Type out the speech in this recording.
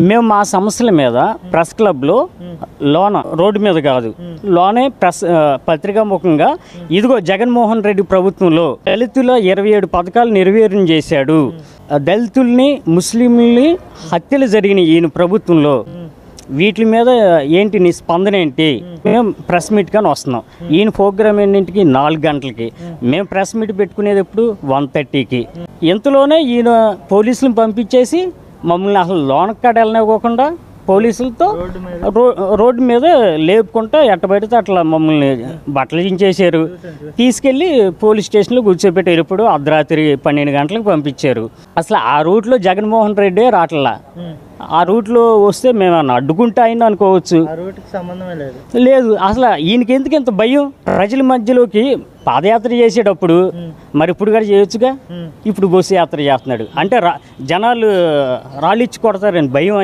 మేము మా సమస్యల మీద ప్రెస్ క్లబ్లో లోన రోడ్డు మీద కాదు లోనే ప్రెస్ పత్రికా ముఖంగా ఇదిగో జగన్మోహన్ రెడ్డి ప్రభుత్వంలో దళితుల 27 పథకాలు నిర్వీర్యం చేశాడు, దళితుల్ని ముస్లింల్ని హత్యలు జరిగినాయి ఈయన ప్రభుత్వంలో, వీటి మీద ఏంటి నీ స్పందన ఏంటి? మేము ప్రెస్ మీట్ కానీ వస్తున్నాం. ఈయన ప్రోగ్రామ్ ఏంటికి 4 గంటలకి, మేము ప్రెస్ మీట్ పెట్టుకునేది ఎప్పుడు 1:30కి. ఇంతలోనే ఈయన పోలీసులను పంపించేసి మమ్మల్ని అసలు లోనకాడ వెళ్ళనివ్వకుండా పోలీసులతో రోడ్డు మీద లేపుకుంటా ఎట్టబడితే అట్లా మమ్మల్ని బట్టలు చించేశారు, తీసుకెళ్ళి పోలీస్ స్టేషన్లో కూర్చోబెట్టారు. ఇప్పుడు అర్ధరాత్రి 12 గంటలకు పంపించారు. అసలు ఆ రూట్లో జగన్మోహన్ రెడ్డి రావట్లా. ఆ రూట్లో వస్తే మేము అడ్డుకుంటా అయింది అనుకోవచ్చు. లేదు, అసలు ఈయనకి ఎందుకు ఇంత భయం? ప్రజల మధ్యలోకి పాదయాత్ర చేసేటప్పుడు మరి ఇప్పుడు కూడా చేయొచ్చుగా, ఇప్పుడు బస్సు యాత్ర చేస్తున్నాడు అంటే జనాలు రాళ్ళిచ్చి కొడతారని భయం.